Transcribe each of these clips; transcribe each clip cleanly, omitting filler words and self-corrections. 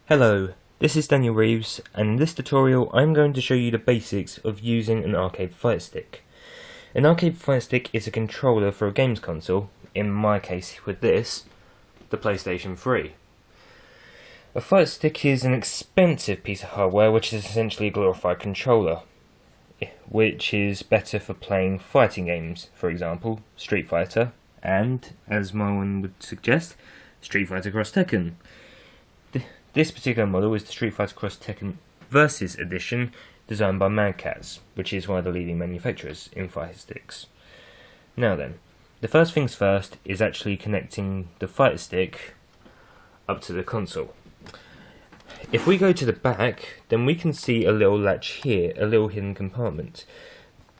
Hello, this is Daniel Reeves, and in this tutorial I'm going to show you the basics of using an arcade fire stick. An arcade fire stick is a controller for a games console, in my case with this, the PlayStation 3. A fire stick is an expensive piece of hardware which is essentially a glorified controller, which is better for playing fighting games, for example, Street Fighter, and, as my one would suggest, Street Fighter Cross Tekken. This particular model is the Street Fighter Cross Tekken Versus Edition, designed by Mad Catz, which is one of the leading manufacturers in fire sticks. Now then, the first things first is actually connecting the fire stick up to the console. If we go to the back, then we can see a little latch here, a little hidden compartment.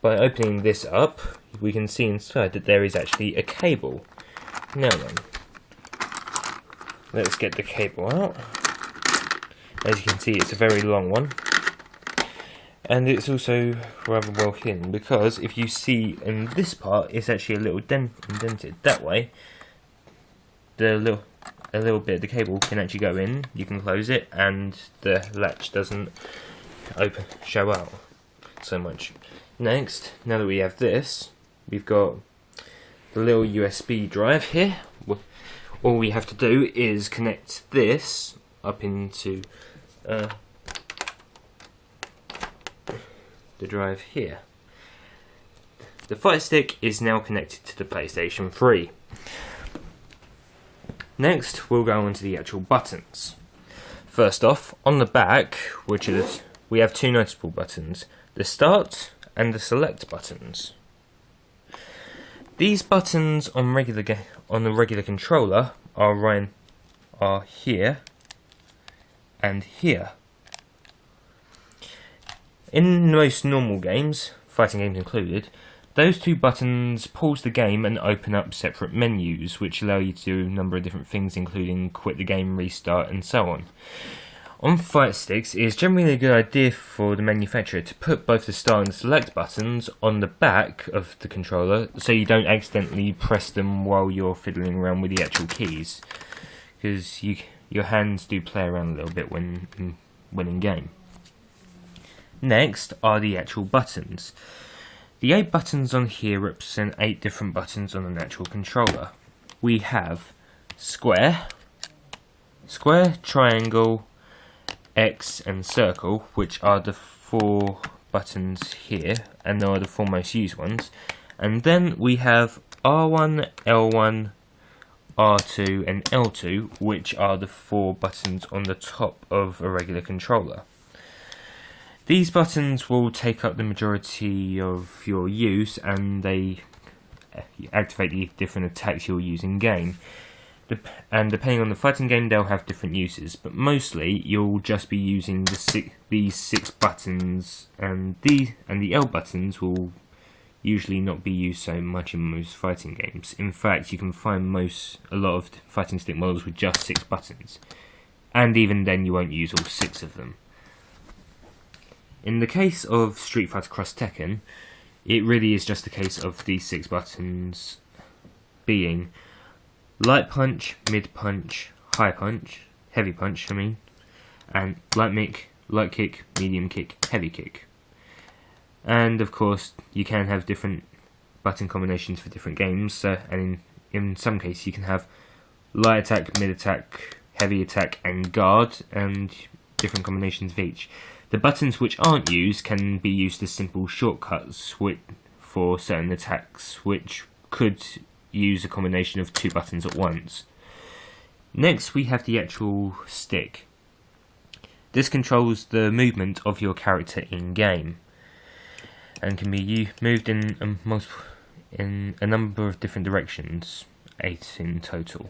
By opening this up, we can see inside that there is actually a cable. Now then, let's get the cable out. As you can see, it's a very long one, and it's also rather well hidden, because if you see in this part, it's actually a little indented. That way, a little bit of the cable can actually go in, you can close it, and the latch doesn't show out so much. Next, now that we have this, we've got the little USB drive here. All we have to do is connect this up into the drive here. The fire stick is now connected to the PlayStation 3. Next, we'll go on to the actual buttons. First off, on the back, we have two noticeable buttons: the start and the select buttons. These buttons on the regular controller are here and here. In most normal games, fighting games included, those two buttons pause the game and open up separate menus, which allow you to do a number of different things, including quit the game, restart, and so on. On fire sticks, it is generally a good idea for the manufacturer to put both the start and select buttons on the back of the controller, so you don't accidentally press them while you're fiddling around with the actual keys, because your hands do play around a little bit when in game. Next are the actual buttons. The 8 buttons on here represent 8 different buttons on an actual controller. We have square, triangle, X and circle, which are the 4 buttons here, and they are the 4 most used ones. And then we have R1, L1, R2 and L2, which are the 4 buttons on the top of a regular controller. These buttons will take up the majority of your use, and they activate the different attacks you'll use in game. And depending on the fighting game, they'll have different uses, but mostly you'll just be using these 6 buttons, and the L buttons will usually not be used so much in most fighting games. In fact, you can find a lot of fighting stick models with just 6 buttons, and even then you won't use all 6 of them. In the case of Street Fighter Cross Tekken, it really is just a case of these 6 buttons being light punch, mid punch, high punch, heavy punch, and light kick, medium kick, heavy kick. And of course, you can have different button combinations for different games, and in some cases you can have light attack, mid attack, heavy attack, and guard, and different combinations of each. The buttons which aren't used can be used as simple shortcuts for certain attacks, which could use a combination of 2 buttons at once. Next, we have the actual stick. This controls the movement of your character in game, and can be moved in a number of different directions, 8 in total.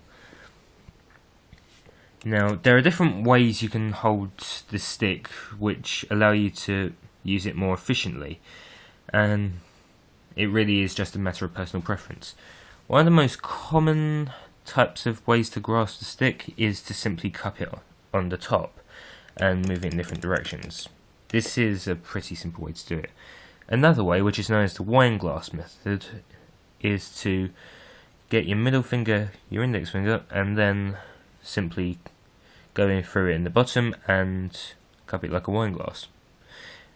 Now, there are different ways you can hold the stick which allow you to use it more efficiently, and it really is just a matter of personal preference. One of the most common types of ways to grasp the stick is to simply cup it on the top and move it in different directions. This is a pretty simple way to do it. Another way, which is known as the wine glass method, is to get your middle finger, your index finger, and then simply going through it in the bottom and cup it like a wine glass.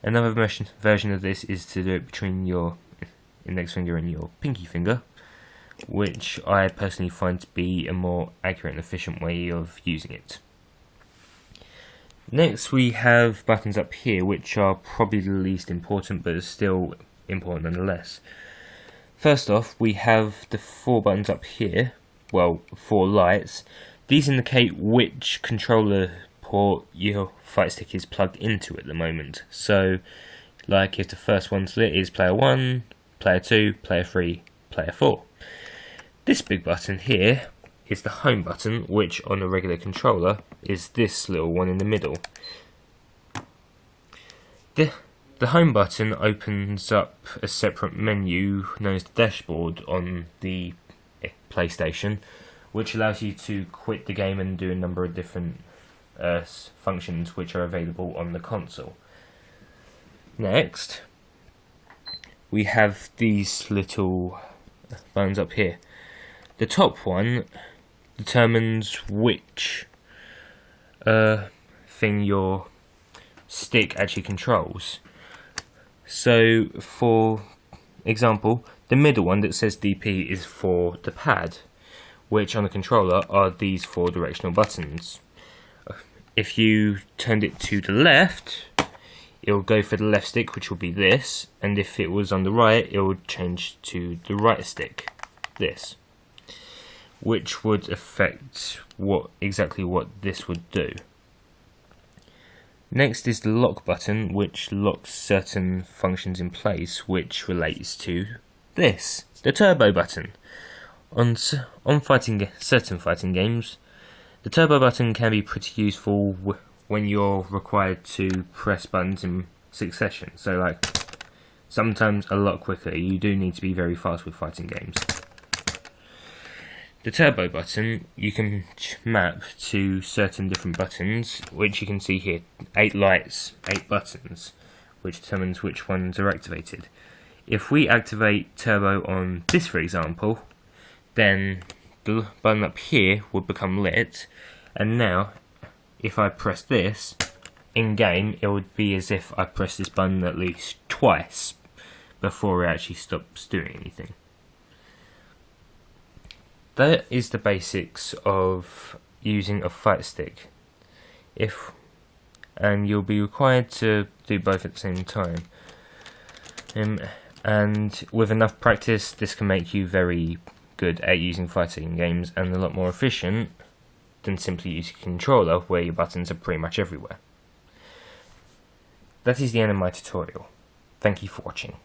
Another version of this is to do it between your index finger and your pinky finger, which I personally find to be a more accurate and efficient way of using it. Next we have buttons up here, which are probably the least important, but are still important nonetheless. First off, we have the 4 buttons up here, well, 4 lights. These indicate which controller port your fight stick is plugged into at the moment. So, like if the first one's lit is player 1, player 2, player 3, player 4. This big button here is the home button, which on a regular controller is this little one in the middle. The home button opens up a separate menu known as the dashboard on the PlayStation, which allows you to quit the game and do a number of different functions which are available on the console. Next, we have these little buttons up here. The top one determines which thing your stick actually controls. So, for example, the middle one that says DP is for the pad, which on the controller are these 4 directional buttons. If you turned it to the left, it will go for the left stick, which will be this, and if it was on the right, it would change to the right stick, this, which would affect exactly what this would do. Next is the lock button, which locks certain functions in place, which relates to this, the turbo button. On certain fighting games, the turbo button can be pretty useful when you're required to press buttons in succession. So, like, sometimes a lot quicker. You do need to be very fast with fighting games. The turbo button you can map to certain different buttons, which you can see here. 8 lights, 8 buttons, which determines which ones are activated. If we activate turbo on this, for example, then the button up here would become lit, and now if I press this in game, it would be as if I pressed this button at least twice before it actually stops doing anything. That is the basics of using a fight stick. And you'll be required to do both at the same time. And with enough practice, this can make you very good at using fighting games and a lot more efficient than simply using a controller where your buttons are pretty much everywhere. That is the end of my tutorial. Thank you for watching.